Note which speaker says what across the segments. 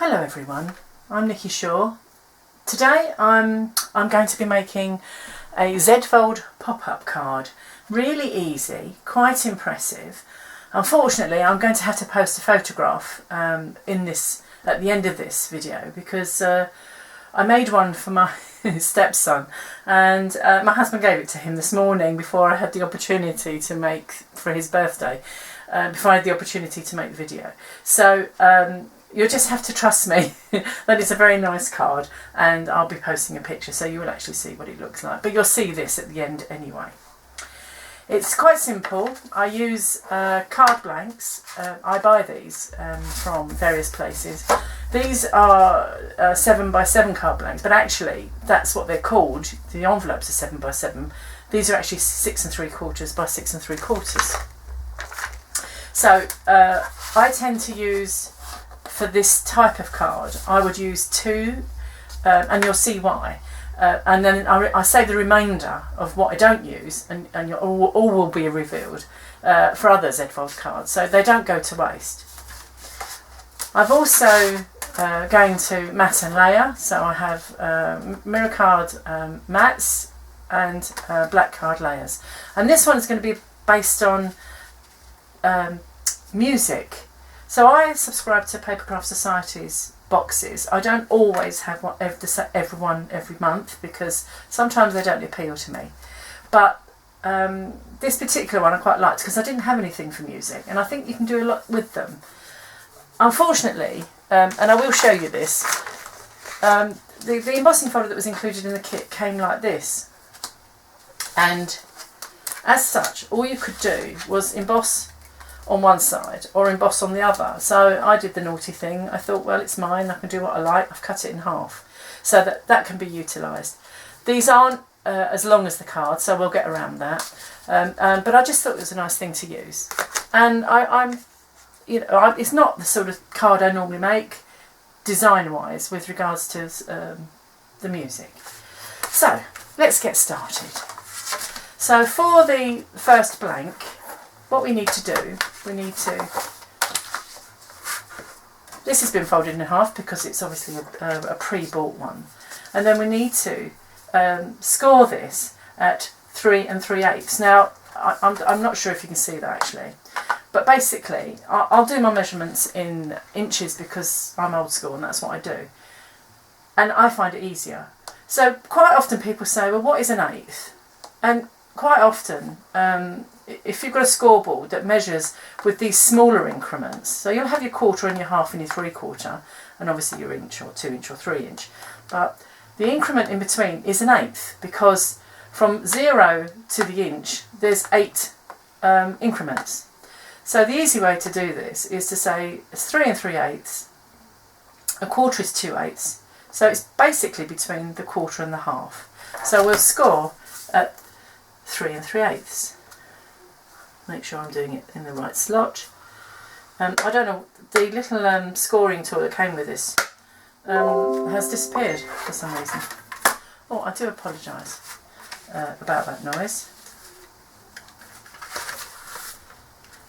Speaker 1: Hello everyone, I'm Nicky Shaw. Today I'm going to be making a Z-fold pop-up card. Really easy, quite impressive. Unfortunately I'm going to have to post a photograph at the end of this video because I made one for my stepson and my husband gave it to him this morning before I had the opportunity to make for his birthday, before I had the opportunity to make the video. So you'll just have to trust me that it's a very nice card, and I'll be posting a picture so you will actually see what it looks like. But you'll see this at the end anyway. It's quite simple. I use card blanks. I buy these from various places. These are 7x7 card blanks, but actually that's what they're called. The envelopes are 7x7. These are actually 6 3/4 by 6 3/4. So I tend to use, for this type of card, I would use 2, and you'll see why. And then I save the remainder of what I don't use, and all will be revealed for other Z-fold cards, so they don't go to waste. I've also going to mat and layer, so I have mirror card mats and black card layers. And this one is going to be based on music. So I subscribe to Papercraft Society's boxes. I don't always have one every month because sometimes they don't appeal to me. But this particular one I quite liked because I didn't have anything for music, and I think you can do a lot with them. Unfortunately, and I will show you this, the embossing folder that was included in the kit came like this. And as such, all you could do was emboss on one side or emboss on the other. So I did the naughty thing. I thought, well, it's mine, I can do what I like. I've cut it in half so that can be utilised. These aren't as long as the card, so we'll get around that. But I just thought it was a nice thing to use. And it's not the sort of card I normally make design-wise with regards to the music. So let's get started. So for the first blank, what we need to do, this has been folded in half because it's obviously a pre-bought one, and then we need to score this at 3 3/8. Now I'm not sure if you can see that actually, but basically I'll do my measurements in inches because I'm old school and that's what I do, and I find it easier. So quite often people say, well, what is an 1/8? And quite often, if you've got a scoreboard that measures with these smaller increments, so you'll have your quarter and your half and your 3/4, and obviously your inch or 2 inch or 3 inch, but the increment in between is an 1/8 because from 0 to the inch there's 8 increments. So the easy way to do this is to say it's 3 3/8, a quarter is 2/8, so it's basically between the quarter and the half. So we'll score at 3 3/8. Make sure I'm doing it in the right slot. I don't know, the little scoring tool that came with this has disappeared for some reason. Oh, I do apologise about that noise.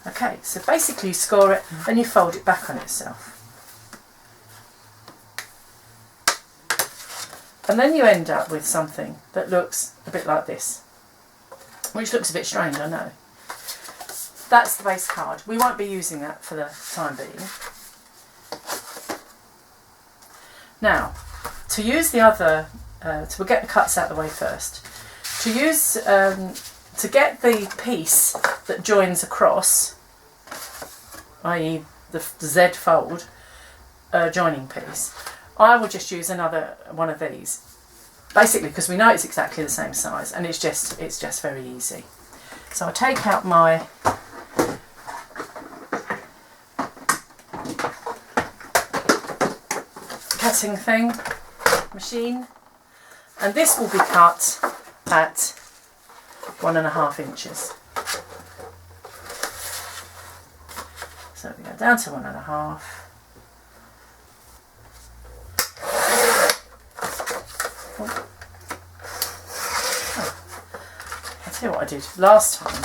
Speaker 1: Okay, so basically you score it and you fold it back on itself. And then you end up with something that looks a bit like this, which looks a bit strange, I know. That's the base card. We won't be using that for the time being. Now, to use the other, we'll get the cuts out of the way first. To use, to get the piece that joins across, i.e. the Z fold joining piece, I will just use another one of these. Basically because we know it's exactly the same size and it's just very easy. So I'll take out my cutting thing, machine, and this will be cut at 1.5 inches. So we go down to 1.5. I'll tell you what I did last time.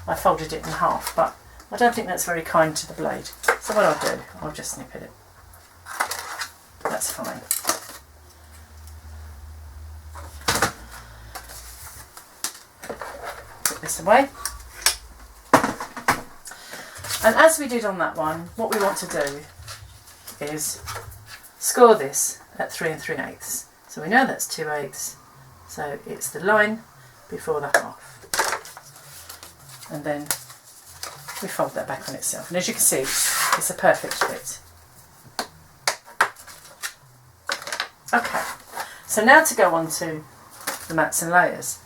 Speaker 1: I folded it in half, but I don't think that's very kind to the blade. So what I'll do, I'll just snip it. that's fine. Put this away. And as we did on that one, what we want to do is score this at 3 3/8. So we know that's 2/8. So it's the line before the half. And then we fold that back on itself. And as you can see, it's a perfect fit. Okay, so now to go on to the mats and layers.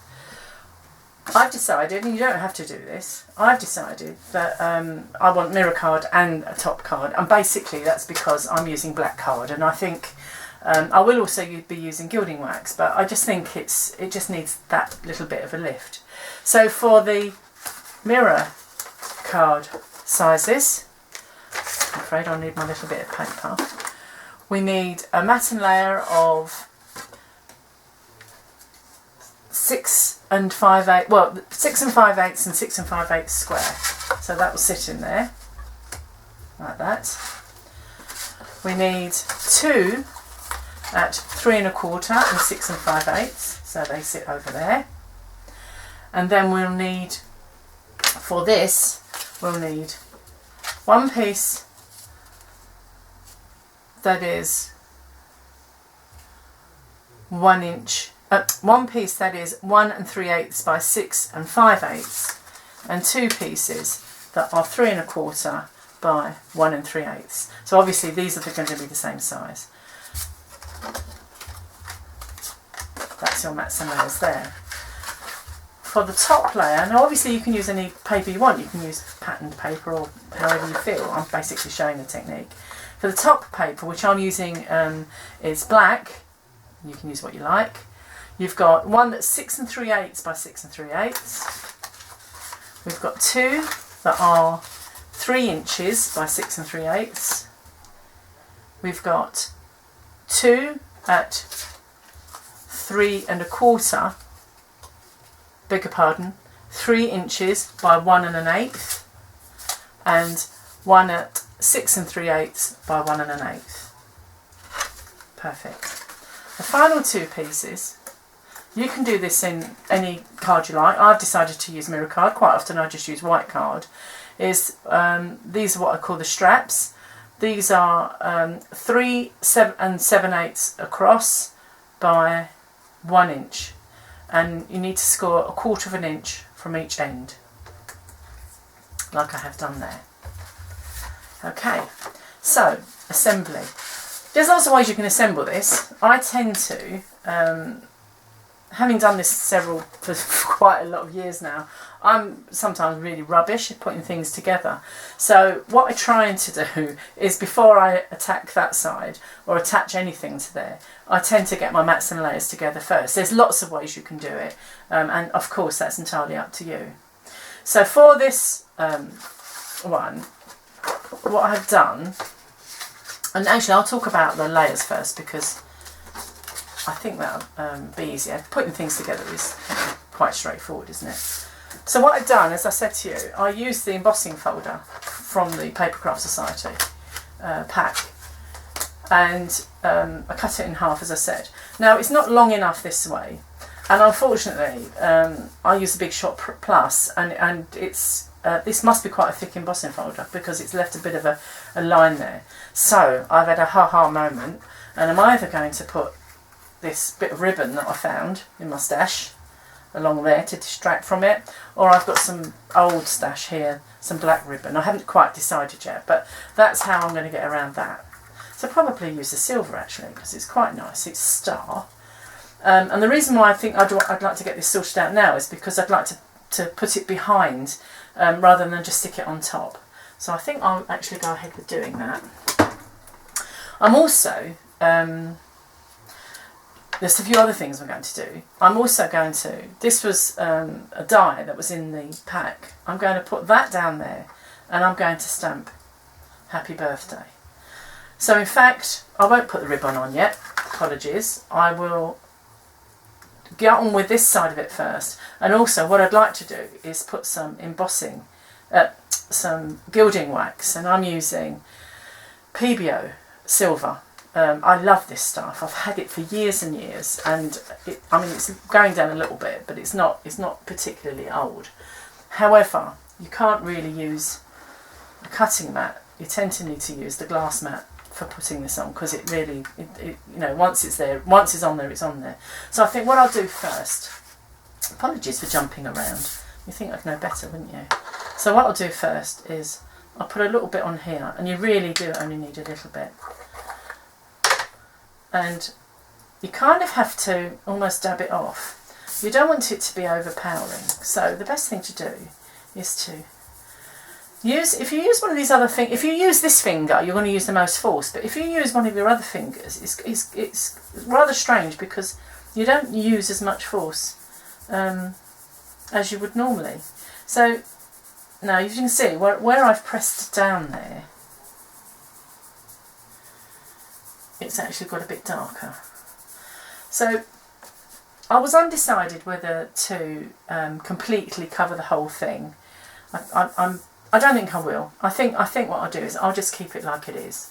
Speaker 1: I've decided, and you don't have to do this, I've decided that I want mirror card and a top card, and basically that's because I'm using black card, and I think I will also be using gilding wax, but I just think it just needs that little bit of a lift. So for the mirror card sizes, I'm afraid I'll need my little bit of paper. We need a mat and layer of 6 5/8, well 6 5/8 and 6 5/8 square. So that will sit in there like that. We need 2 at 3 1/4 and 6 5/8, so they sit over there. And then we'll need, for this, we'll need one piece that is 1 inch, one piece that is 1 3/8 by 6 5/8, and 2 pieces that are 3 1/4 by 1 3/8. So obviously these are going to be the same size. That's your mats and layers there. For the top layer, now obviously you can use any paper you want, you can use patterned paper or however you feel. I'm basically showing the technique. For the top paper, which I'm using is black, you can use what you like. You've got one that's 6 3/8 by 6 3/8. We've got 2 that are 3 inches by 6 3/8. We've got 2 at 3 1/4, beg your pardon, 3 inches by 1 1/8, and 1 at 6 3/8 by 1 1/8. Perfect. The final 2 pieces, you can do this in any card you like. I've decided to use mirror card. Quite often I just use white card. These are what I call the straps. These are 3 7/8 across by 1 inch, and you need to score 1/4 inch from each end, like I have done there. Okay, so assembly. There's lots of ways you can assemble this. I tend to, having done this for quite a lot of years now, I'm sometimes really rubbish at putting things together. So what I try to do is, before I attack that side or attach anything to there, I tend to get my mats and layers together first. There's lots of ways you can do it, and of course that's entirely up to you. So for this one, what I've done, and actually I'll talk about the layers first because I think that'll be easier. Putting things together is quite straightforward, isn't it? So what I've done, as I said to you, I used the embossing folder from the Papercraft Society pack, and I cut it in half, as I said. Now it's not long enough this way, and unfortunately I use the Big Shot Plus, and it's this must be quite a thick embossing folder because it's left a bit of a line there. So I've had a ha-ha moment, and I'm either going to put this bit of ribbon that I found in my stash along there to distract from it, or I've got some old stash here, some black ribbon. I haven't quite decided yet, but that's how I'm going to get around that. So probably use the silver actually, because it's quite nice. It's star, and the reason why I think I'd like to get this sorted out now is because I'd like to put it behind rather than just stick it on top. So I think I'll actually go ahead with doing that. I'm also there's a few other things I'm going to do. I'm also going to, this was a die that was in the pack. I'm going to put that down there, and I'm going to stamp Happy Birthday. So in fact, I won't put the ribbon on yet, apologies. I will get on with this side of it first. And also what I'd like to do is put some embossing, some gilding wax, and I'm using PBO silver. I love this stuff. I've had it for years and years, and I mean it's going down a little bit, but it's not particularly old. However, you can't really use a cutting mat. You tend to need to use the glass mat for putting this on, because it really, you know, once it's on there, it's on there. So I think what I'll do first, apologies for jumping around, you think I'd know better, wouldn't you? So what I'll do first is I'll put a little bit on here, and you really do only need a little bit. And you kind of have to almost dab it off. You don't want it to be overpowering. So the best thing to do is to if you use one of these other things, if you use this finger, you're going to use the most force. But if you use one of your other fingers, it's rather strange, because you don't use as much force as you would normally. So now you can see where I've pressed down there, it's actually got a bit darker. So I was undecided whether to completely cover the whole thing. I don't think I will. I think what I'll do is I'll just keep it like it is.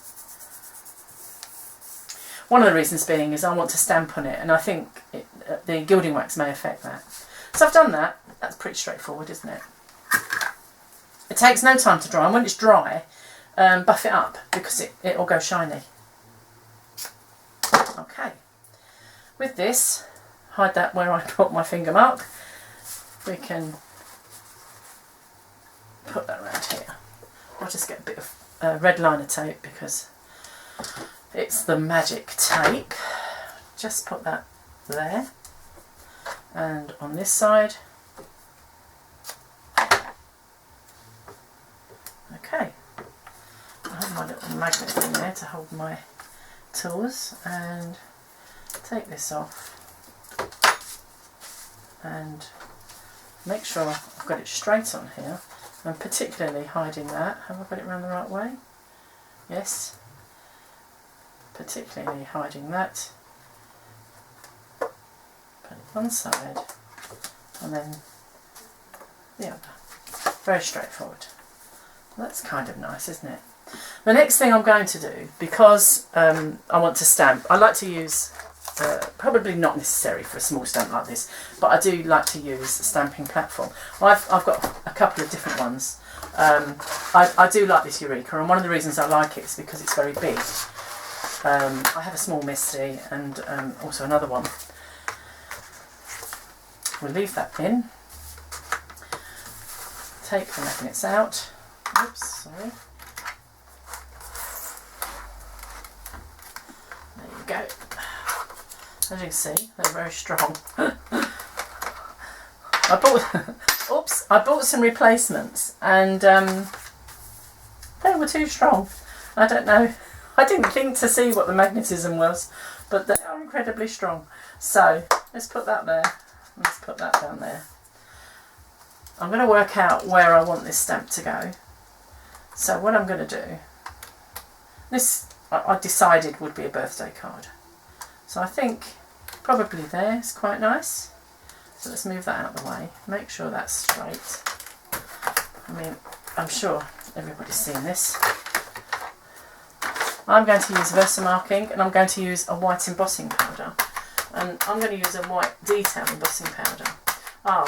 Speaker 1: One of the reasons being is I want to stamp on it, and I think the gilding wax may affect that. So I've done that. That's pretty straightforward, isn't it? It takes no time to dry, and when it's dry, buff it up, because it'll go shiny. Okay. With this, hide that where I put my finger mark. We can put that around here. I'll just get a bit of red liner tape, because it's the magic tape. Just put that there, and on this side. Okay, I have my little magnet in there to hold my tools, and take this off and make sure I've got it straight on here. I'm particularly hiding that. Have I got it around the right way? Yes. Particularly hiding that. Put it one side and then the other. Very straightforward. That's kind of nice, isn't it? The next thing I'm going to do, because I want to stamp, I like to use, probably not necessary for a small stamp like this, but I do like to use a stamping platform. I've got a couple of different ones. I do like this Eureka, and one of the reasons I like it is because it's very big. I have a small Misty and also another one. We'll leave that in. Take the magnets out. Oops, sorry. There you go. As you can see, they're very strong. I bought some replacements, and they were too strong. I don't know. I didn't think to see what the magnetism was, but they are incredibly strong. So let's put that there. Let's put that down there. I'm going to work out where I want this stamp to go. So what I'm going to do, this I decided would be a birthday card. So I think probably there is quite nice. So let's move that out of the way. Make sure that's straight. I mean, I'm sure everybody's seen this. I'm going to use Versamarking, and I'm going to use a white embossing powder. And I'm going to use a white detail embossing powder.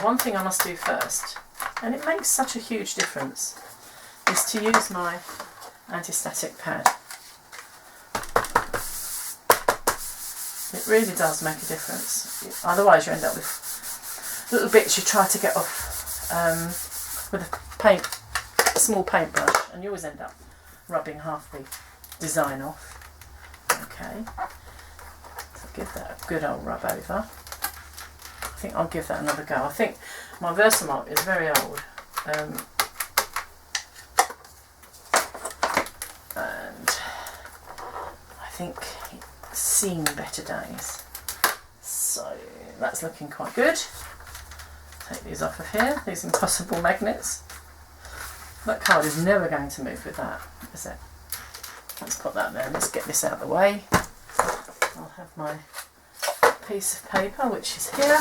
Speaker 1: One thing I must do first, and it makes such a huge difference, is to use my anti-static pad. It really does make a difference. Otherwise you end up with little bits you try to get off with a small paintbrush, and you always end up rubbing half the design off. Okay, so give that a good old rub over. I think I'll give that another go. I think my Versamark is very old, and I think it's seen better days. So that's looking quite good. Take these off of here, these impossible magnets. That card is never going to move with that, is it? Let's put that there. Let's get this out of the way. I'll have my piece of paper, which is here,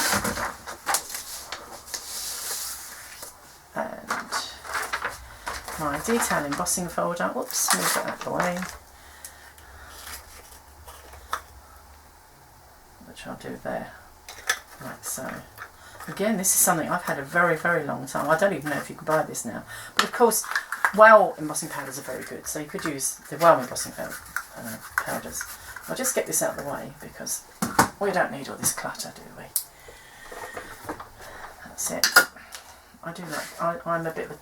Speaker 1: and my detail embossing folder. Whoops, move that out of the way. which I'll do there, like so. Again, this is something I've had a very, very long time. I don't even know if you can buy this now. But of course, Well embossing powders are very good, so you could use the Well embossing powders. I'll just get this out of the way because we don't need all this clutter, do we? That's it. I do like, I'm a bit of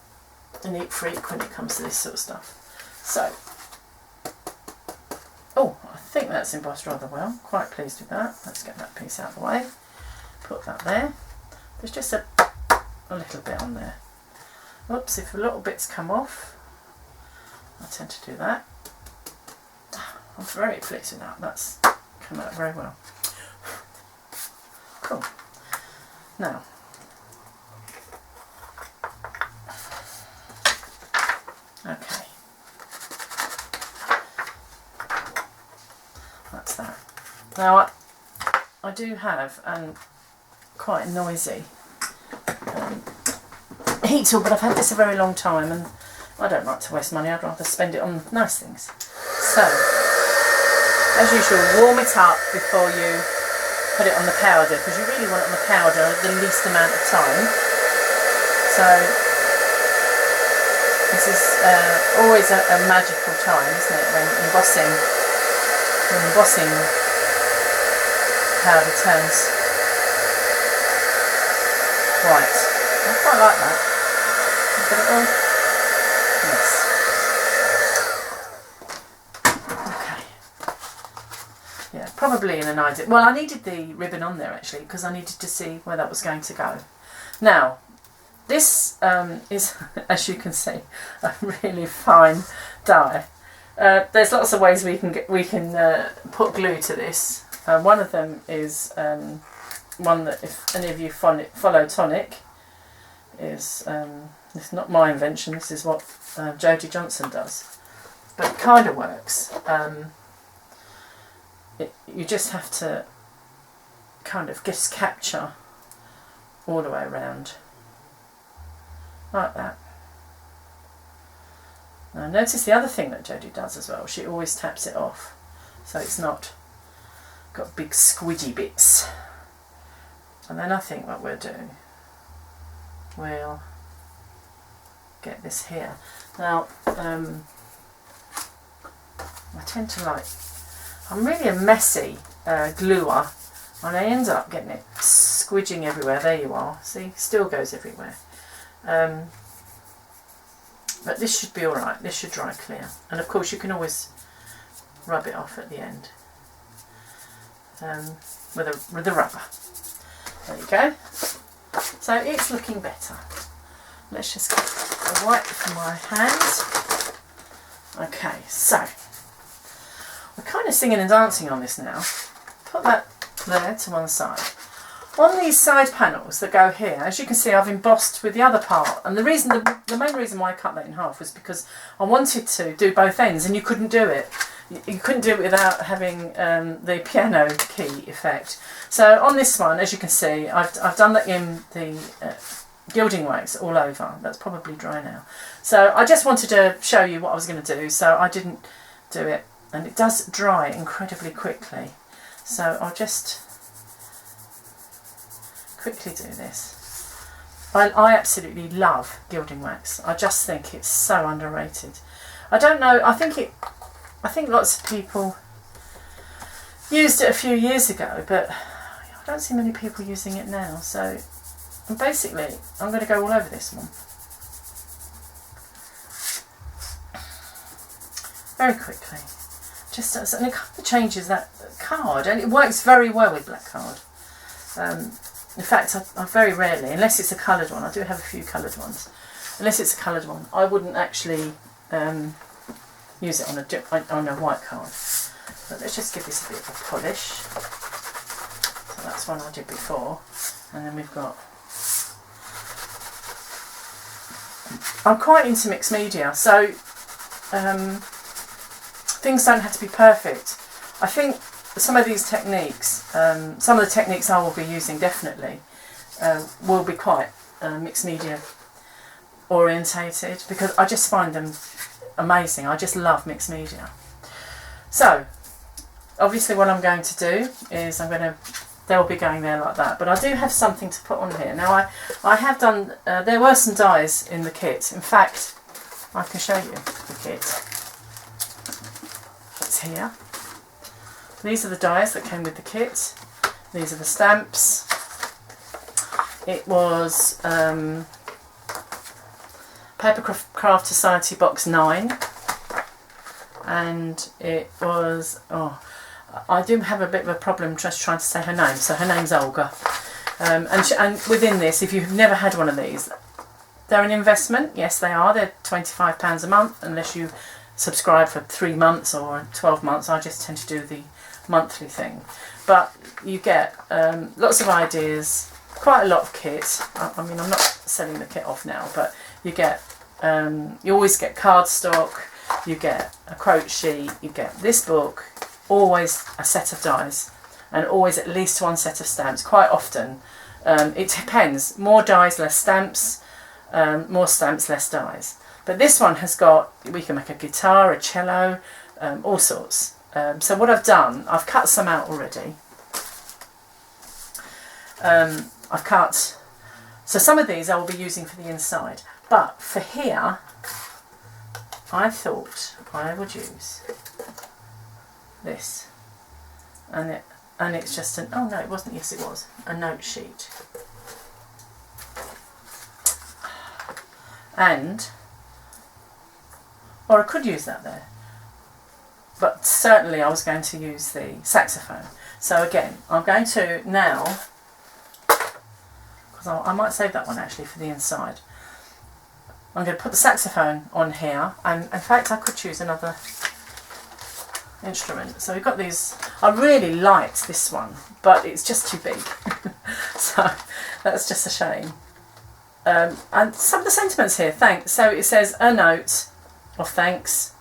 Speaker 1: a neat freak when it comes to this sort of stuff. So, oh, I think that's embossed rather well. Quite pleased with that. Let's get that piece out of the way. Put that there. There's just a little bit on there. Oops, if a little bits come off, I tend to do that. I'm very pleased with that. That's come out very well. Cool. Now, okay. That's that. Now, I do have quite a noisy heat tool, but I've had this a very long time and I don't like to waste money. I'd rather spend it on nice things. So, as usual, warm it up before you put it on the powder, because you really want it on the powder the least amount of time. So this is always a magical time, isn't it, when embossing powder turns white. I quite like that. Get it all? Yes. Okay. Yeah, probably in an ideal. Well, I needed the ribbon on there actually because I needed to see where that was going to go. Now, this is, as you can see, a really fine die. There's lots of ways we can put glue to this. One of them is one that, if any of you follow Tonic, is it's not my invention. This is what Jodie Johnson does, but it kind of works. You just have to kind of just capture all the way around like that. Now notice the other thing that Jodie does as well. She always taps it off, so it's not got big squidgy bits. And then I think what we'll do, we'll get this here. Now, I tend to like, I'm really a messy gluer, and I end up getting it squidging everywhere. There you are, see, still goes everywhere. But this should be alright, this should dry clear. And of course you can always rub it off at the end with the rubber. There you go. So it's looking better. Let's just get a wipe from my hands. Okay, so we're kind of singing and dancing on this now. Put that there to one side. On these side panels that go here, as you can see, I've embossed with the other part, and the main reason why I cut that in half was because I wanted to do both ends, and you couldn't do it. You couldn't do it without having the piano key effect. So on this one, as you can see, I've done that in the gilding wax all over. That's probably dry now. So I just wanted to show you what I was going to do, so I didn't do it, and it does dry incredibly quickly. So I'll just quickly do this. I absolutely love gilding wax. I just think it's so underrated. I don't know, I think lots of people used it a few years ago, but I don't see many people using it now. So basically I'm going to go all over this one very quickly, just and it kind of changes that card, and it works very well with black card. In fact, I very rarely, unless it's a coloured one, I do have a few coloured ones, unless it's a coloured one, I wouldn't actually use it on a white card. But let's just give this a bit of a polish. So that's one I did before, and then we've got, I'm quite into mixed media, so things don't have to be perfect. I think some of these techniques, some of the techniques I will be using definitely will be quite mixed media orientated, because I just find them amazing. I just love mixed media. So obviously what I'm going to do is I'm going to they'll be going there like that. But I do have something to put on here. Now I have done, there were some dies in the kit. In fact, I can show you the kit. It's here. These are the dies that came with the kit. These are the stamps. It was Papercraft Society box 9. And it was, oh, I do have a bit of a problem just trying to say her name. So her name's Olga. And within this, if you've never had one of these, they're an investment. Yes, they are. They're £25 a month unless you subscribe for 3 months or 12 months. I just tend to do the monthly thing. But you get lots of ideas, quite a lot of kit. I mean, I'm not selling the kit off now, but you get, you always get cardstock, you get a quote sheet, you get this book, always a set of dies, and always at least one set of stamps. Quite often, it depends, more dies, less stamps, more stamps, less dies. But this one has got, we can make a guitar, a cello, all sorts. So what I've done, I've cut some out already. I've cut, so some of these I will be using for the inside, but for here I thought I would use this, and it's just an, oh no it wasn't, yes it was, a note sheet. And, or I could use that there, but certainly I was going to use the saxophone. So again, I'm going to now, because I might save that one actually for the inside, I'm going to put the saxophone on here, and in fact I could choose another instrument. So we've got these, I really liked this one, but it's just too big. So that's just a shame. And some of the sentiments here, thanks. So it says a note of thanks,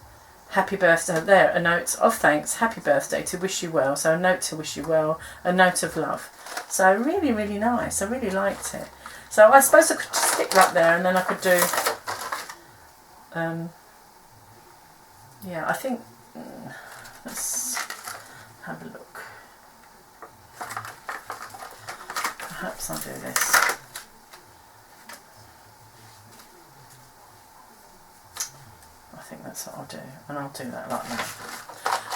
Speaker 1: happy birthday, there, a note of thanks, happy birthday, to wish you well. So a note to wish you well, a note of love. So really, really nice. I really liked it. So I suppose I could stick that there, and then I could do, yeah, I think, let's have a look. Perhaps I'll do this. I think that's what I'll do, and I'll do that like that.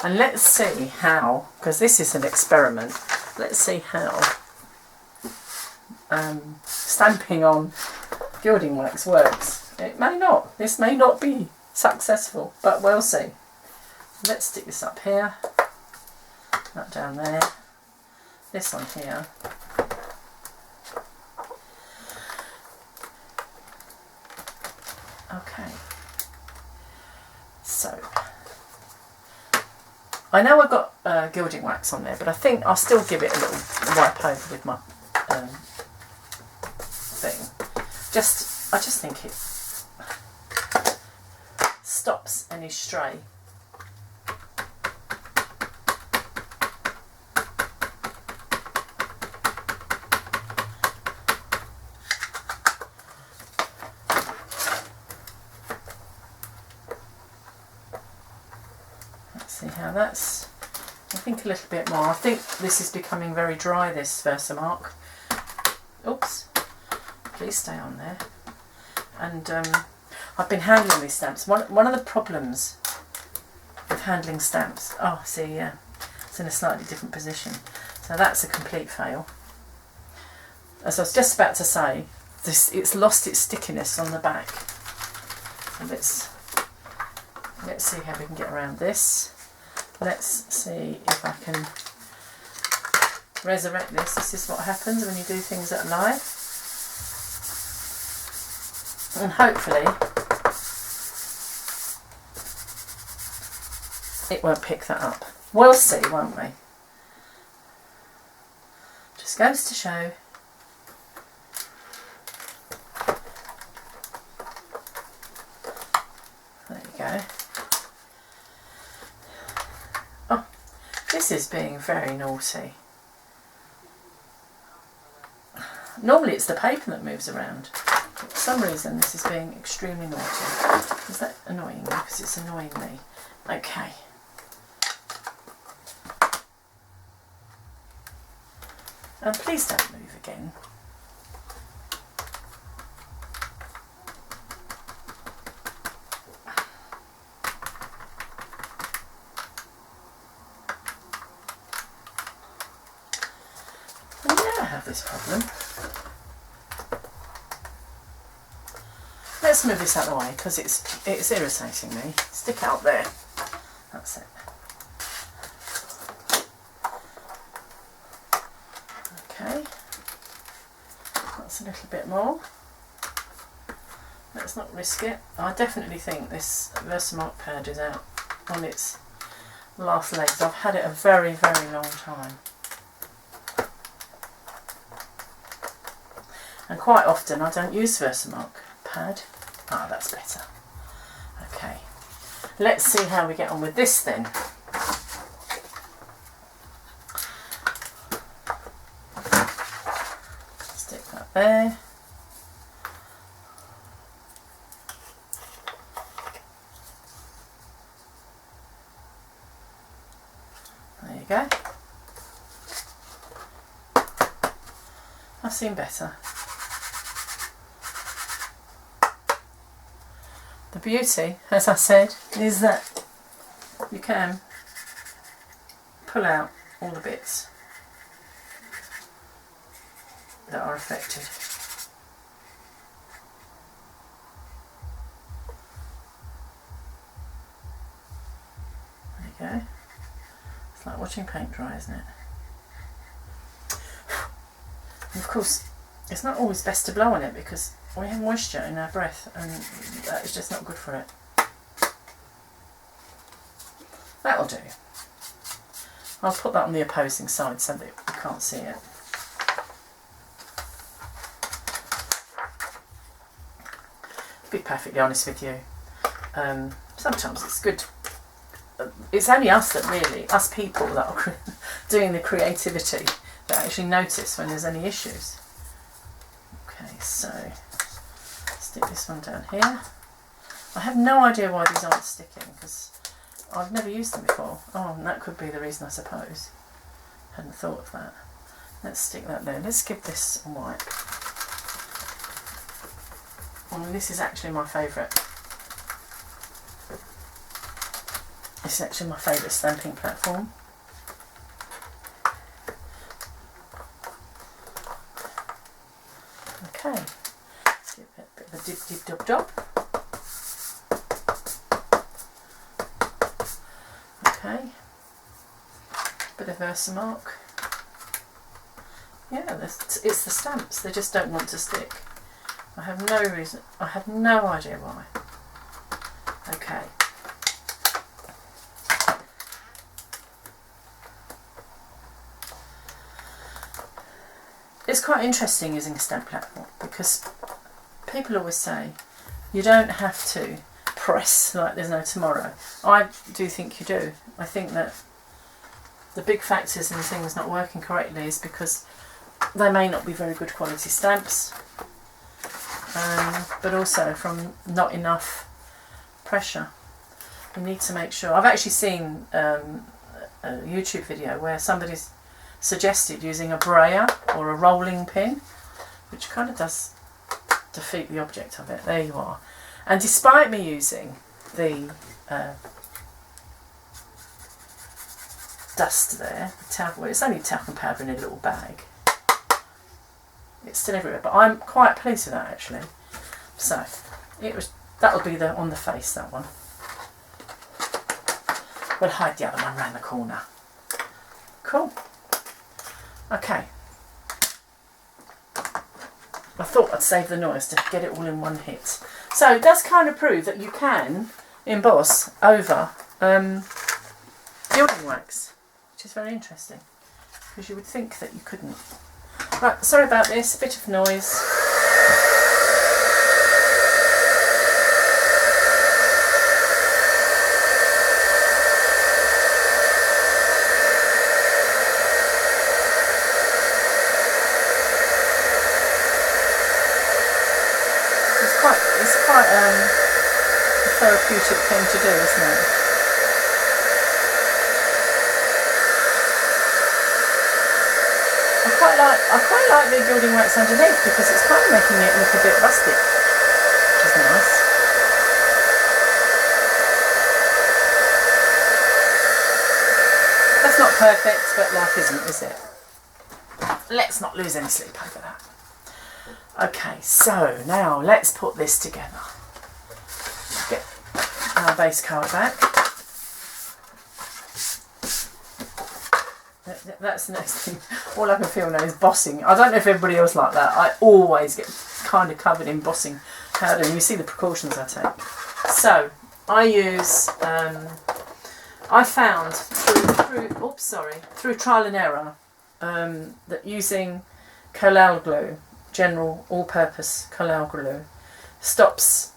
Speaker 1: And let's see how, because this is an experiment, let's see how stamping on gilding wax works. It may not, this may not be successful, but we'll see. Let's stick this up here, that down there, this on here. Okay. So, I know I've got gilding wax on there, but I think I'll still give it a little wipe over with my thing. I just think it stops any stray. See how that's, I think a little bit more. I think this is becoming very dry, this Versamark. Oops, please stay on there. And I've been handling these stamps. One of the problems with handling stamps, oh see, yeah, it's in a slightly different position. So that's a complete fail. As I was just about to say, it's lost its stickiness on the back. So let's see how we can get around this. Let's see if I can resurrect this. This is what happens when you do things that are live. And hopefully it won't pick that up. We'll see, won't we? Just goes to show. There you go. Oh, this is being very naughty. Normally it's the paper that moves around. For some reason this is being extremely naughty. Is that annoying you? Because it's annoying me. Okay. And please don't move again. I never have this problem. Let's move this out of the way because it's irritating me. Stick out there. That's it. Okay. That's a little bit more. Let's not risk it. I definitely think this Versamark pad is out on its last legs. I've had it a very, very long time. And quite often I don't use Versamark pad. Ah, that's better. Okay, let's see how we get on with this then. Stick that there. There you go. I've seen better. The beauty, as I said, is that you can pull out all the bits that are affected. There you go. It's like watching paint dry, isn't it? And of course, it's not always best to blow on it because we have moisture in our breath and that is just not good for it. That'll do. I'll put that on the opposing side so that you can't see it. To be perfectly honest with you, sometimes it's good. It's only us that really, us people that are doing the creativity that actually notice when there's any issues. Okay, so stick this one down here. I have no idea why these aren't sticking because I've never used them before. Oh, and that could be the reason, I suppose. Hadn't thought of that. Let's stick that there. Let's give this a wipe. Oh, this is actually my favourite. This is actually my favourite stamping platform. Okay, let's give it a bit of a dip dip dop dop. Okay, bit of Versamark. Yeah, it's the stamps, they just don't want to stick. I have no reason, I have no idea why. Okay. It's quite interesting using a stamp platform because people always say you don't have to press like there's no tomorrow. I do think you do. I think that the big factors in things not working correctly is because they may not be very good quality stamps, but also from not enough pressure. You need to make sure. I've actually seen a YouTube video where somebody's suggested using a brayer or a rolling pin, which kind of does defeat the object of it. There you are. And despite me using the dust there, the talc, well, it's only talcum powder in a little bag, it's still everywhere, but I'm quite pleased with that actually. So that'll be on the face, that one. We'll hide the other one round the corner. Cool. Okay, I thought I'd save the noise to get it all in one hit. So it does kind of prove that you can emboss over gilding wax, which is very interesting because you would think that you couldn't. Right, sorry about this, a bit of noise. It's quite a therapeutic thing to do, isn't it? I quite quite like the gilding wax underneath because it's kind of making it look a bit rustic, which is nice. That's not perfect, but life isn't, is it? Let's not lose any sleep over that. Okay, so now let's put this together. Get our base card back. That's the next thing. All I can feel now is bossing. I don't know if everybody else like that. I always get kind of covered in bossing powder, and you see the precautions I take. So I use. I found through trial and error that using collal glue, general all-purpose collal glue, stops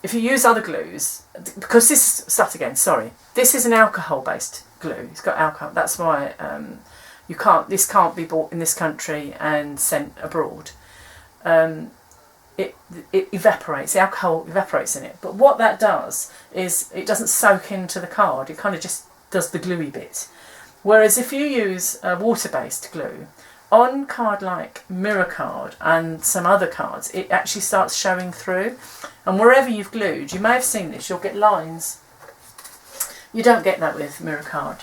Speaker 1: if you use other glues, because this is an alcohol-based glue. It's got alcohol. That's why this can't be bought in this country and sent abroad. It evaporates. The alcohol evaporates in it. But what that does is it doesn't soak into the card. It kind of just does the gluey bit. Whereas if you use a water-based glue, on card like Mirror Card and some other cards, it actually starts showing through. And wherever you've glued, you may have seen this, you'll get lines. You don't get that with Mirror Card,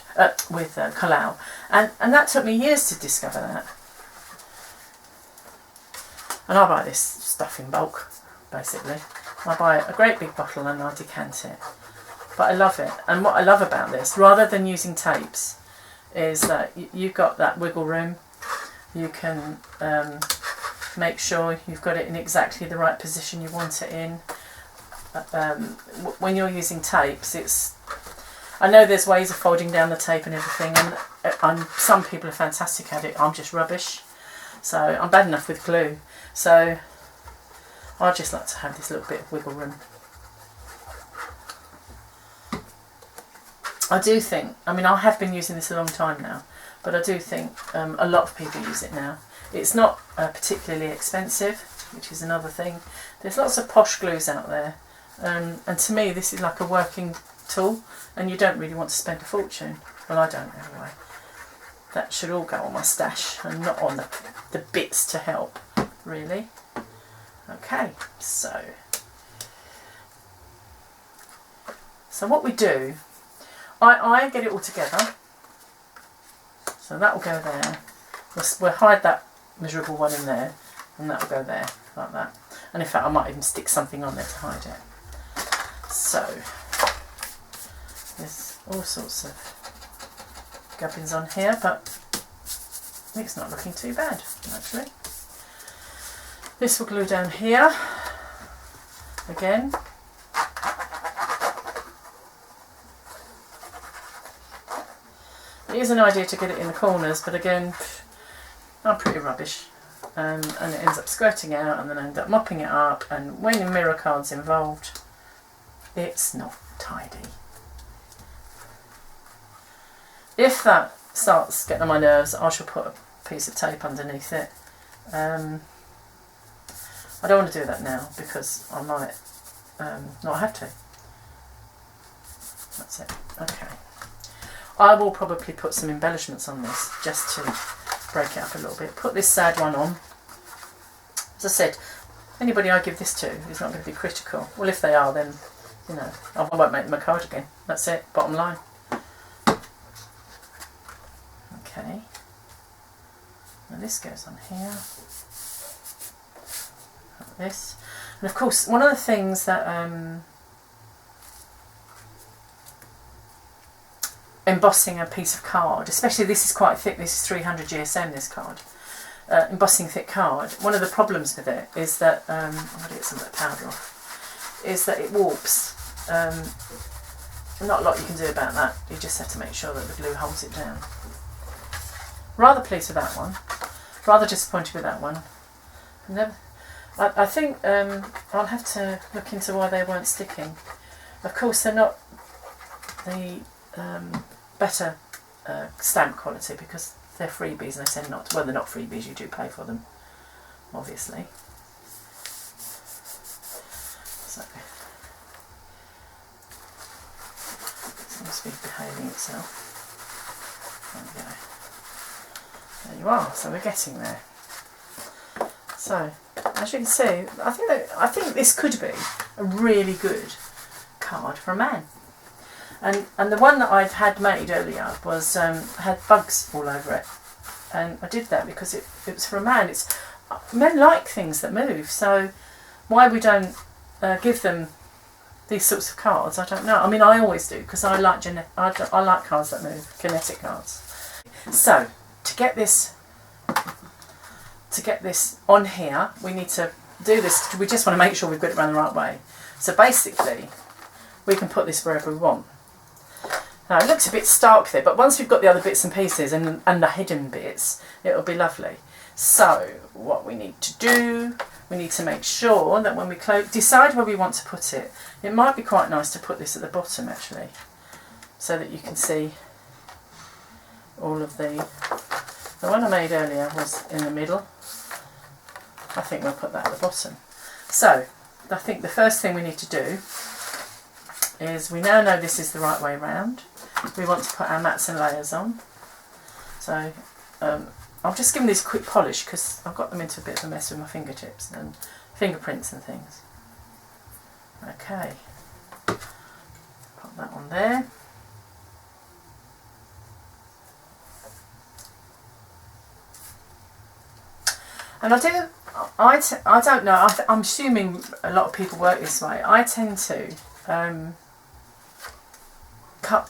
Speaker 1: with collal. And that took me years to discover that. And I buy this stuff in bulk, basically. I buy a great big bottle and I decant it. But I love it. And what I love about this, rather than using tapes, is that you've got that wiggle room. You can make sure you've got it in exactly the right position you want it in. When you're using tapes, I know there's ways of folding down the tape and everything, and some people are fantastic at it. I'm just rubbish. So I'm bad enough with glue. So I just like to have this little bit of wiggle room. I do think, I mean, I have been using this a long time now, but I do think a lot of people use it now. It's not particularly expensive, which is another thing. There's lots of posh glues out there, and to me this is like a working tool, and you don't really want to spend a fortune. Well, I don't anyway. That should all go on my stash and not on the bits to help, really. Okay, so what we do, I get it all together. So that will go there. We'll hide that miserable one in there, and that will go there, like that. And in fact, I might even stick something on there to hide it. So there's all sorts of gubbins on here, but it's not looking too bad, actually. This will glue down here again. It is an idea to get it in the corners, but again, I'm pretty rubbish, and it ends up squirting out, and then I end up mopping it up, and when the Mirror Card's involved, it's not tidy. If that starts getting on my nerves, I shall put a piece of tape underneath it. I don't want to do that now because I might not have to. That's it. Okay. I will probably put some embellishments on this just to break it up a little bit. Put this sad one on. As I said, anybody I give this to is not going to be critical. Well, if they are, then, you know, I won't make them a card again. That's it, bottom line. Okay. Now this goes on here. Like this. And of course, one of the things that embossing a piece of card, especially this is quite thick, this is 300 GSM, this card, embossing thick card, one of the problems with it is that, I'm going to get some of that powder off, is that it warps. Not a lot you can do about that, you just have to make sure that the glue holds it down. Rather pleased with that one, rather disappointed with that one. I think I'll have to look into why they weren't sticking. Of course they're not the better stamp quality because they're freebies and they said not to. Well, they're not freebies, you do pay for them, obviously. So, it seems to be behaving itself. There we go. There you are, so we're getting there. So, as you can see, I think this could be a really good card for a man. And the one that I've had made earlier was had bugs all over it, and I did that because it was for a man. Men like things that move, so why we don't give them these sorts of cards, I don't know. I mean, I always do because I like cards that move, kinetic cards. So to get this on here, we need to do this. We just want to make sure we've got it around the right way. So basically, we can put this wherever we want. Now it looks a bit stark there, but once we've got the other bits and pieces and the hidden bits, it'll be lovely. So what we need to do, we need to make sure that when we decide where we want to put it, it might be quite nice to put this at the bottom actually, so that you can see all of the one I made earlier was in the middle. I think we'll put that at the bottom. So I think the first thing we need to do is, we now know this is the right way round. We want to put our mats and layers on. So I'll just give them this quick polish because I've got them into a bit of a mess with my fingertips and fingerprints and things. Okay, pop that on there. And I don't know, I'm assuming a lot of people work this way. I tend to cut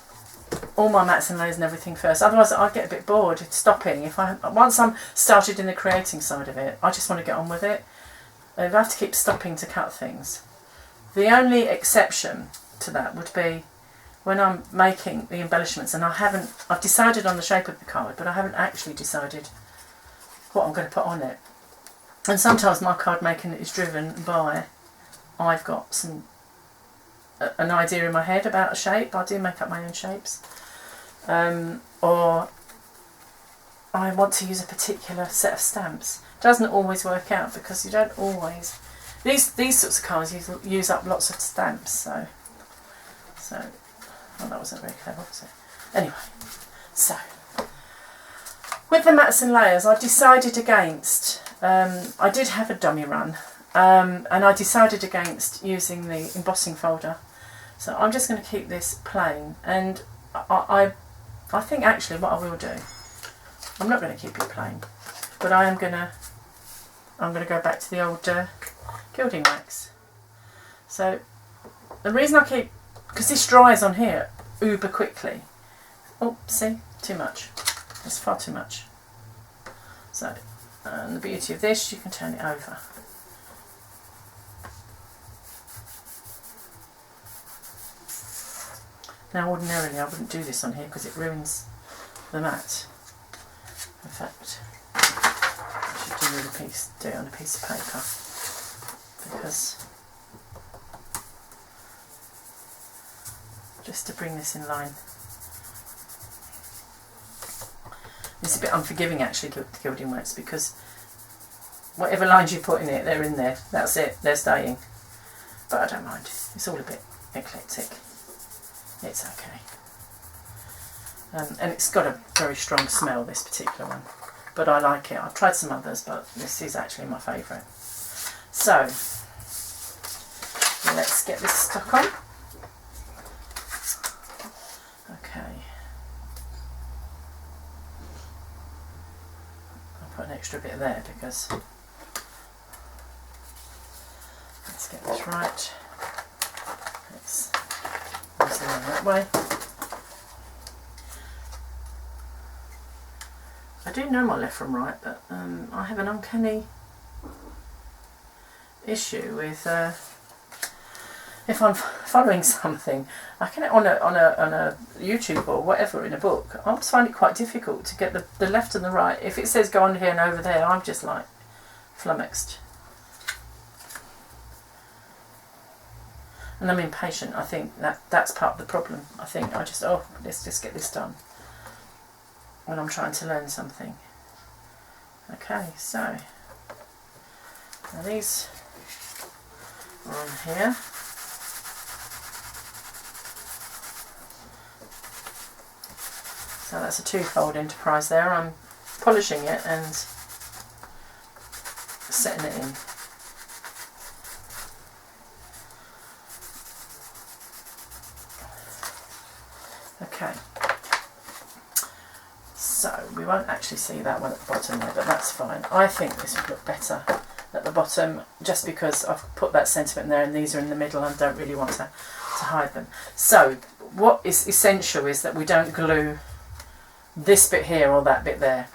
Speaker 1: all my mats and layers and everything first, otherwise I get a bit bored stopping. Once I'm started in the creating side of it, I just want to get on with it. I have to keep stopping to cut things. The only exception to that would be when I'm making the embellishments and I've decided on the shape of the card, but I haven't actually decided what I'm going to put on it. And sometimes my card making is driven by, I've got an idea in my head about a shape. I do make up my own shapes, or I want to use a particular set of stamps. Doesn't always work out because you don't always. These sorts of cards use up lots of stamps. So well, that wasn't very clever, was it? Anyway, so with the mats and layers, I decided against. I did have a dummy run, and I decided against using the embossing folder. So I'm just going to keep this plain, and I think actually what I will do, I'm not going to keep it plain, but I'm going to go back to the old gilding wax. So the reason I keep, because this dries on here uber quickly. Oh, see, too much. That's far too much. So, and the beauty of this, you can turn it over. Now ordinarily I wouldn't do this on here because it ruins the mat. In fact, I should do it on a piece of paper, because just to bring this in line. It's a bit unforgiving actually, the gilding wax, because whatever lines you put in it, they're in there. That's it, they're staying. But I don't mind, it's all a bit eclectic. It's okay. And it's got a very strong smell, this particular one. But I like it. I've tried some others, but this is actually my favourite. So, let's get this stuck on. Okay. I'll put an extra bit there because... Let's get this right. Let's use the one that way. I do know my left from right, but I have an uncanny issue with if I'm following something, I can on a YouTube or whatever in a book. I always find it quite difficult to get the left and the right. If it says go on here and over there, I'm just like flummoxed, and I'm impatient. I think that's part of the problem. I think I just let's just get this done when I'm trying to learn something. Okay, so now these are on here. So that's a two-fold enterprise there. I'm polishing it and setting it in. Okay, so we won't actually see that one at the bottom there, but that's fine. I think this would look better at the bottom just because I've put that sentiment in there and these are in the middle and don't really want to hide them. So what is essential is that we don't glue this bit here or that bit there.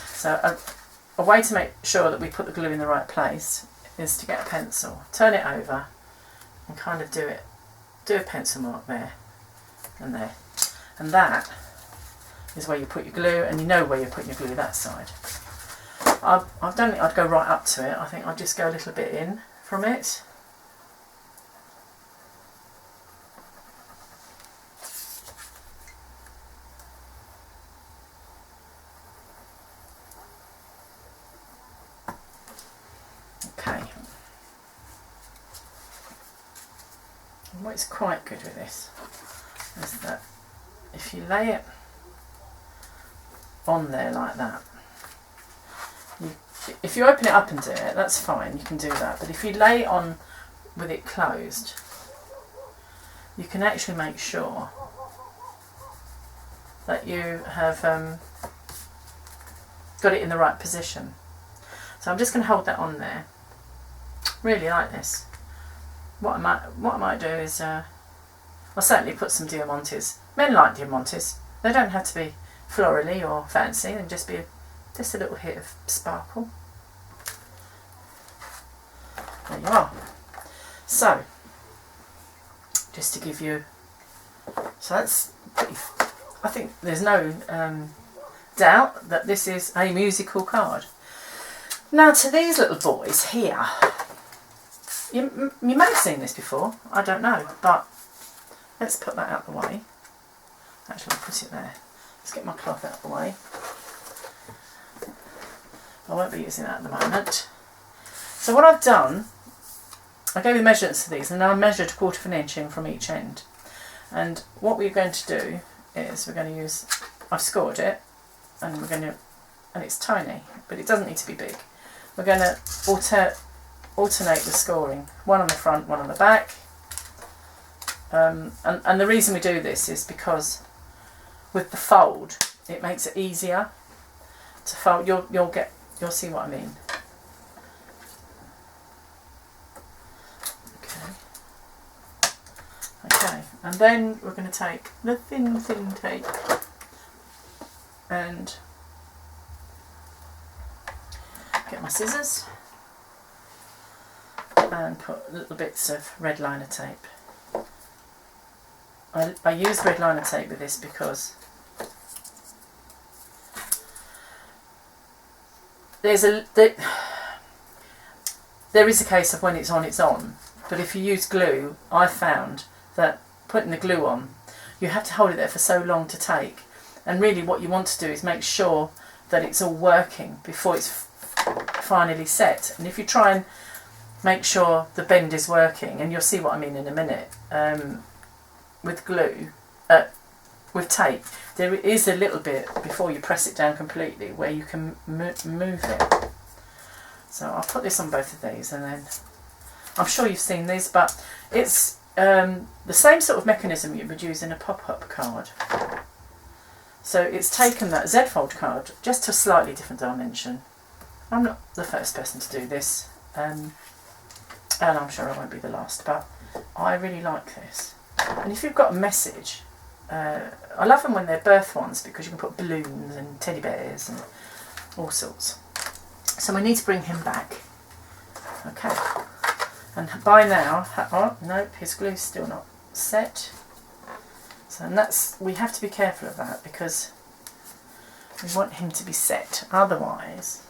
Speaker 1: So a way to make sure that we put the glue in the right place is to get a pencil, turn it over and kind of do a pencil mark there and there. And that is where you put your glue, and you know where you're putting your glue that side. I don't think I'd go right up to it. I think I'd just go a little bit in from it. Okay. And what's quite good with this is that if you lay it on there like that, if you open it up and do it, that's fine, you can do that, but if you lay it on with it closed, you can actually make sure that you have got it in the right position. So I'm just going to hold that on there, really like this. What I might do is I'll certainly put some diamantes. Men like diamantes. They don't have to be florally or fancy, and just be just a little hit of sparkle. There you are. So, just to give you, so that's pretty, I think there's no doubt that this is a musical card. Now to these little boys here, you may have seen this before, I don't know, but let's put that out the way. Actually, I'll put it there. Let's get my cloth out of the way. I won't be using that at the moment. So what I've done, I gave you the measurements of these, and I measured 1/4 of an inch in from each end. And what we're going to do is we're going to use, I've scored it, and we're going to, and it's tiny, but it doesn't need to be big. We're going to alternate the scoring, one on the front, one on the back. And the reason we do this is because with the fold, it makes it easier to fold. You'll see what I mean. Okay, and then we're going to take the thin tape and get my scissors and put little bits of red liner tape. I use red liner tape with this because there is a case of when it's on, but if you use glue, I found that putting the glue on, you have to hold it there for so long to take, and really what you want to do is make sure that it's all working before it's finally set. And if you try and make sure the bend is working, and you'll see what I mean in a minute, with glue, with tape, there is a little bit before you press it down completely where you can move it. So I'll put this on both of these, and then I'm sure you've seen these, but it's the same sort of mechanism you would use in a pop-up card. So it's taken that Z-fold card just to a slightly different dimension. I'm not the first person to do this, and I'm sure I won't be the last, but I really like this. And if you've got a message, I love them when they're birth ones because you can put balloons and teddy bears and all sorts. So we need to bring him back. Okay. And by now, oh nope, his glue's still not set. So and we have to be careful of that because we want him to be set. Otherwise,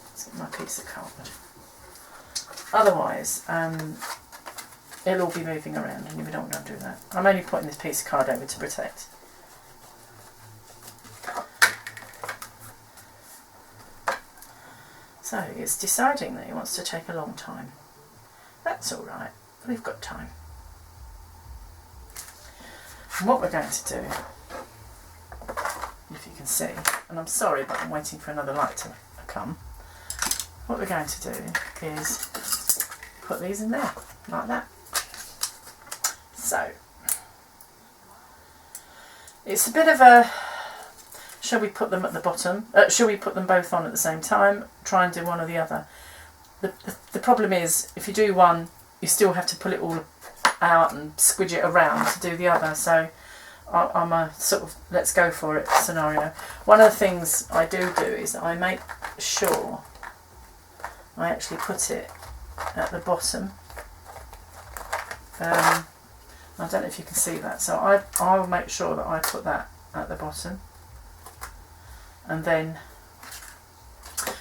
Speaker 1: let's get my piece of card. Otherwise, it'll all be moving around, and we don't want to do that. I'm only putting this piece of card over to protect. So it's deciding that he wants to take a long time. That's all right. We've got time. And what we're going to do, if you can see, and I'm sorry but I'm waiting for another light to come, what we're going to do is put these in there, like that. So, it's a bit of a, shall we put them at the bottom? Shall we put them both on at the same time? Try and do one or the other. The problem is, if you do one, you still have to pull it all out and squidge it around to do the other. So I'm a sort of let's go for it scenario. One of the things I do is I make sure I actually put it at the bottom. I don't know if you can see that. So I'll make sure that I put that at the bottom. And then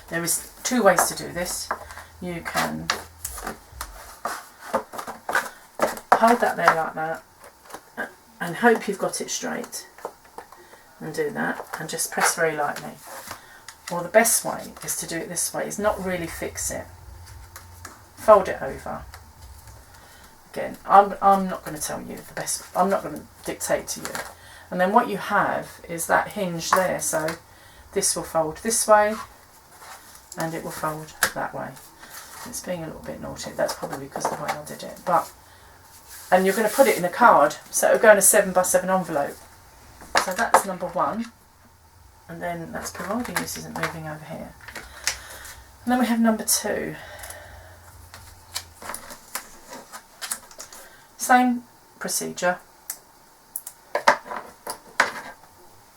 Speaker 1: there is 2 ways to do this. You can hold that there like that and hope you've got it straight and do that and just press very lightly. Or the best way is to do it this way, is not really fix it. Fold it over. Again, I'm not going to tell you the best, I'm not going to dictate to you. And then what you have is that hinge there, so this will fold this way and it will fold that way. It's being a little bit naughty, that's probably because of the way I did it. And you're going to put it in a card, so it'll go in a 7x7 envelope. So that's number 1. And then that's providing this isn't moving over here. And then we have number 2. Same procedure,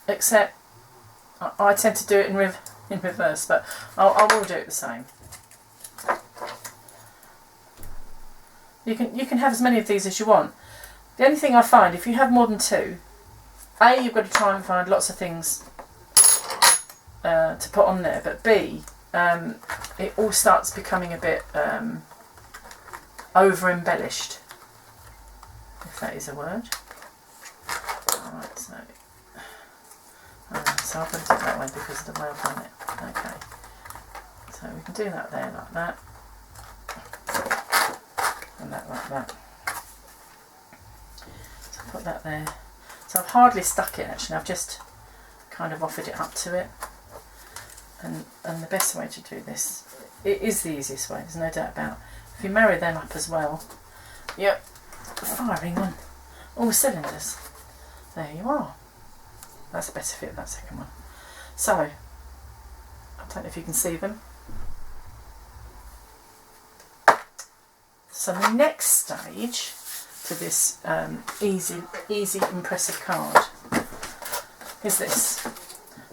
Speaker 1: except I tend to do it in reverse, but I will do it the same. You can have as many of these as you want. The only thing I find, if you have more than 2, A, you've got to try and find lots of things to put on there, but B, it all starts becoming a bit over embellished, if that is a word. Alright, so I'll put it that way because of the way I've done it. Okay, so we can do that there like that. And that like that. So put that there. So I've hardly stuck it actually, I've just kind of offered it up to it. And the best way to do this, it is the easiest way, there's no doubt about it. If you marry them up as well, yep, firing on all cylinders. There you are. That's a better fit, that second one. So, I don't know if you can see them. So the next stage to this easy impressive card is this.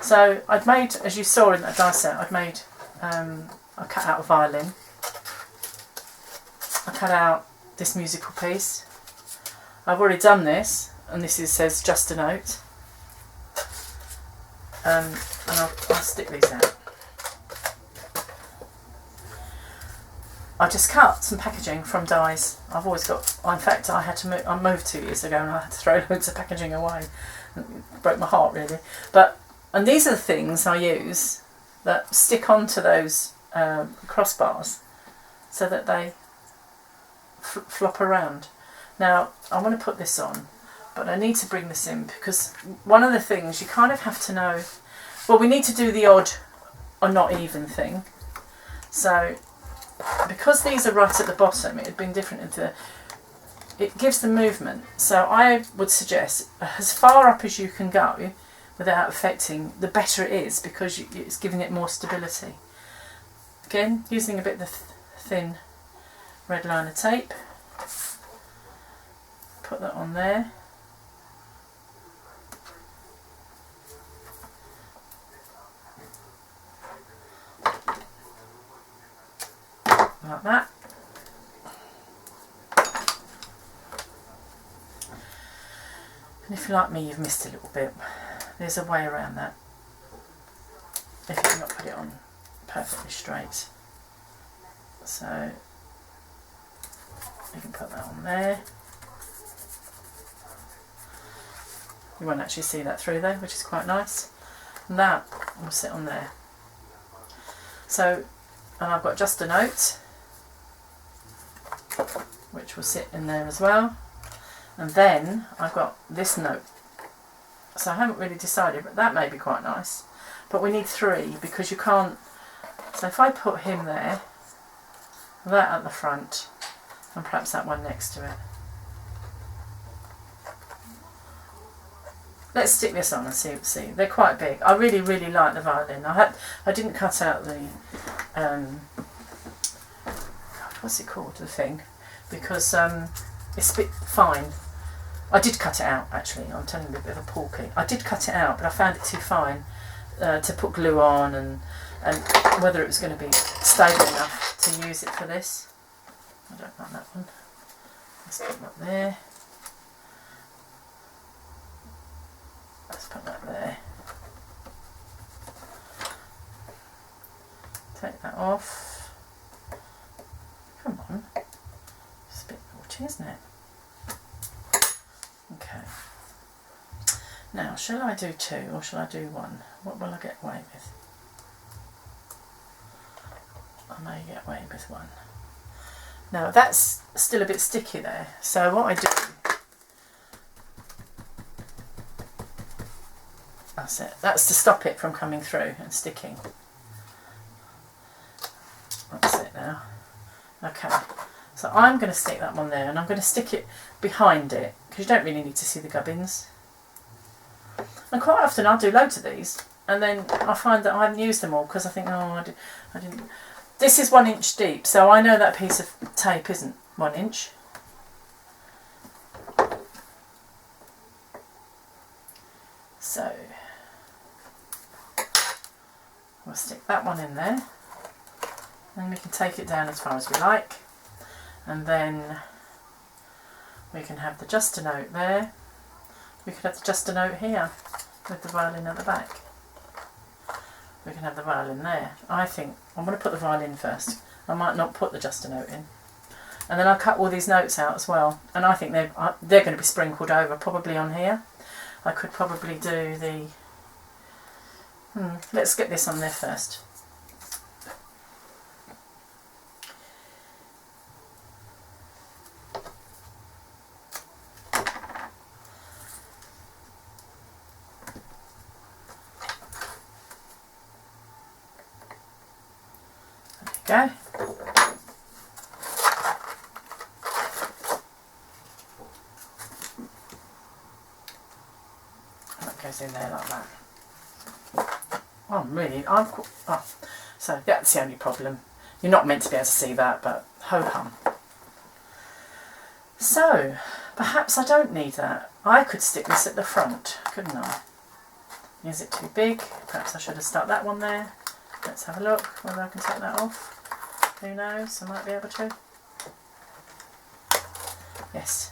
Speaker 1: So I'd made, as you saw in that die set, I'd made, I cut out a violin. I cut out this musical piece. I've already done this, and this says just a note. And I'll stick these out. I just cut some packaging from dies. I've always got, in fact I had to move, I moved 2 years ago and I had to throw loads of packaging away. It broke my heart really. And these are the things I use that stick onto those crossbars so that they flop around. Now I want to put this on, but I need to bring this in because one of the things you kind of have to know, well, we need to do the odd or not even thing. So because these are right at the bottom, it had been different it gives the movement. So I would suggest as far up as you can go without affecting, the better it is because it's giving it more stability. Again, using a bit of the thin red liner tape, put that on there. Like that. And if you're like me, you've missed a little bit. There's a way around that. If you cannot put it on perfectly straight. So you can put that on there. You won't actually see that through there, which is quite nice. And that will sit on there. So, and I've got just a note, which will sit in there as well. And then I've got this note. So I haven't really decided, but that may be quite nice. But we need 3 because you can't. So if I put him there, that at the front, and perhaps that one next to it. Let's stick this on and see. They're quite big. I really, really like the violin. I didn't cut out the what's it called, the thing, because it's a bit fine. I did cut it out actually. I'm telling you a bit of a porky. I did cut it out, but I found it too fine to put glue on, and whether it was going to be stable enough to use it for this. I don't like that one. Let's put that there. Let's put that there. Take that off. Come on. It's a bit naughty, isn't it? Okay. Now, shall I do 2 or shall I do 1? What will I get away with? I may get away with 1. Now, that's still a bit sticky there. So what I do... That's it. That's to stop it from coming through and sticking. That's it now. Okay. So I'm going to stick that one there, and I'm going to stick it behind it because you don't really need to see the gubbins. And quite often I'll do loads of these, and then I find that I haven't used them all because I think, oh, I didn't. This is 1 inch deep, so I know that piece of tape isn't 1 inch. So we'll stick that one in there, and we can take it down as far as we like, and then we can have the just a note there. We could have the just a note here with the violin at the back. We can have the violin there. I think I'm going to put the violin first. I might not put the just a note in, and then I'll cut all these notes out as well. And I think they're going to be sprinkled over, probably on here. I could probably do the. Let's get this on there first. Go. That goes in there like that. So that's the only problem. You're not meant to be able to see that, but ho hum. So perhaps I don't need that. I could stick this at the front, couldn't I? Is it too big? Perhaps I should have stuck that one there. Let's have a look whether I can take that off. Who knows? I might be able to. Yes.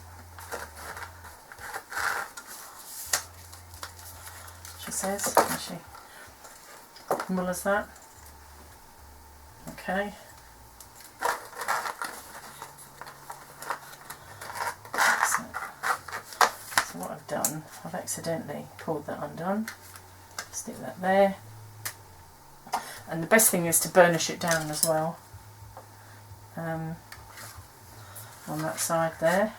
Speaker 1: She says. And she mullers that. Okay. So what I've done, I've accidentally pulled that undone. Stick that there. And the best thing is to burnish it down as well. On that side there.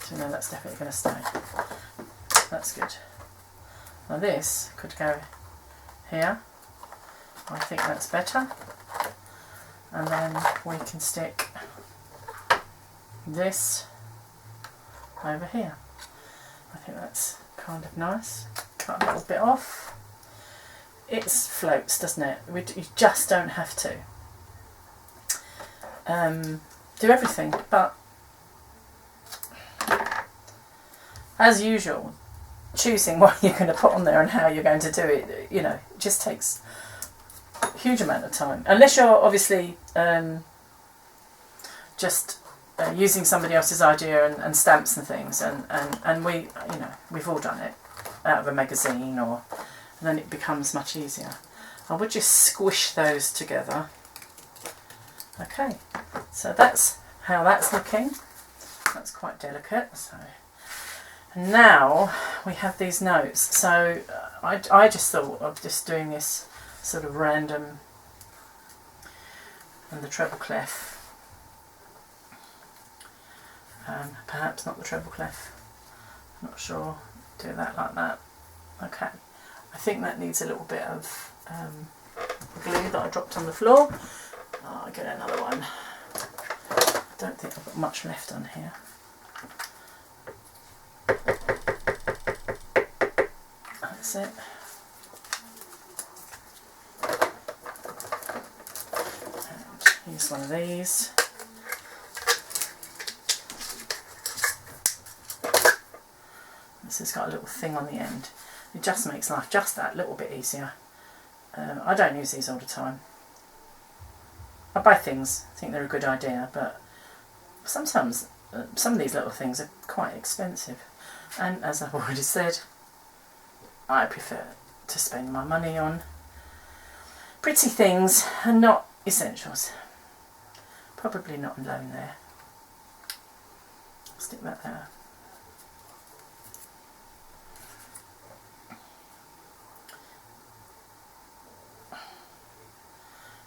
Speaker 1: So no, that's definitely going to stay. That's good. Now this could go here. I think that's better. And then we can stick this over here. I think that's kind of nice. Cut a little bit off. It floats, doesn't it? You just don't have to do everything, but as usual, choosing what you're going to put on there and how you're going to do it, you know, it just takes a huge amount of time. Unless you're obviously just using somebody else's idea and stamps and things, and we, you know, we've all done it out of a magazine, or and then it becomes much easier. I would just squish those together. Okay, so that's how that's looking. That's quite delicate. So now we have these notes. So I just thought of just doing this sort of random, and the treble clef. Perhaps not the treble clef, not sure. Do that like that. Okay, I think that needs a little bit of glue that I dropped on the floor. I'll get another one. I don't think I've got much left on here. That's it. And use one of these. This has got a little thing on the end. It just makes life just that little bit easier. I don't use these all the time. I buy things, think they're a good idea, but sometimes some of these little things are quite expensive. And as I've already said, I prefer to spend my money on pretty things and not essentials. Probably not alone there. Stick that there.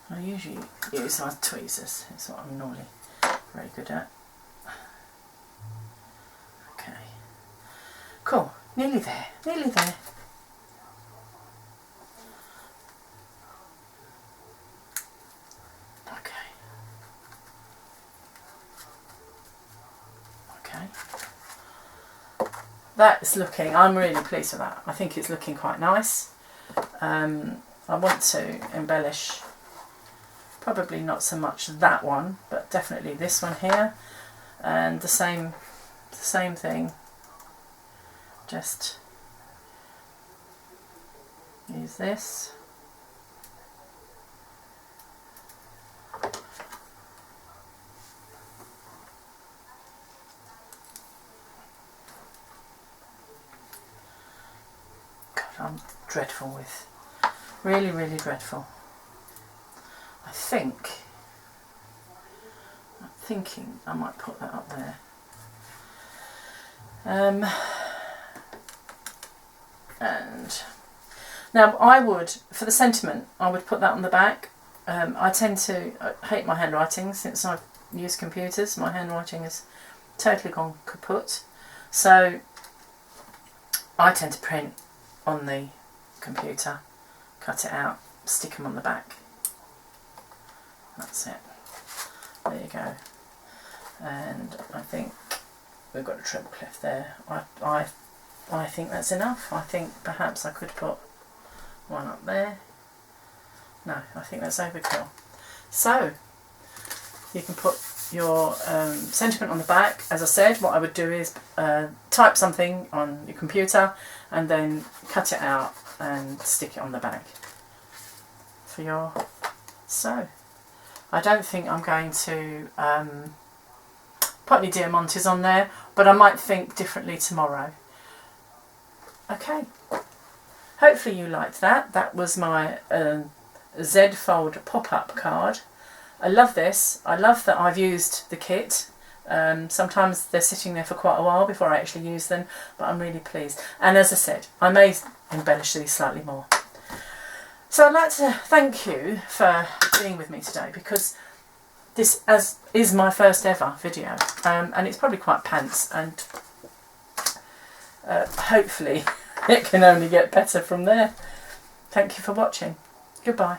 Speaker 1: I usually use my tweezers, it's what I'm normally very good at. Okay, cool, nearly there, nearly there. Okay, okay. That's looking, I'm really pleased with that. I think it's looking quite nice. I want to embellish. Probably not so much that one, but definitely this one here, and the same thing. Just use this. God, I'm dreadful with, really, really dreadful. I'm thinking I might put that up there. And now I would, for the sentiment, I would put that on the back. I tend to hate my handwriting since I've used computers. My handwriting is totally gone kaput. So I tend to print on the computer, cut it out, stick them on the back. That's it. There you go. And I think we've got a treble clef there. I think that's enough. I think perhaps I could put one up there. No, I think that's overkill. So you can put your sentiment on the back. As I said, what I would do is type something on your computer and then cut it out and stick it on the back for your sew. I don't think I'm going to put any diamantes on there, but I might think differently tomorrow. Okay, hopefully you liked that. That was my Z-fold pop-up card. I love this. I love that I've used the kit. Sometimes they're sitting there for quite a while before I actually use them, but I'm really pleased. And as I said, I may embellish these slightly more. So I'd like to thank you for being with me today, because this is my first ever video, and it's probably quite pants, and hopefully it can only get better from there. Thank you for watching. Goodbye.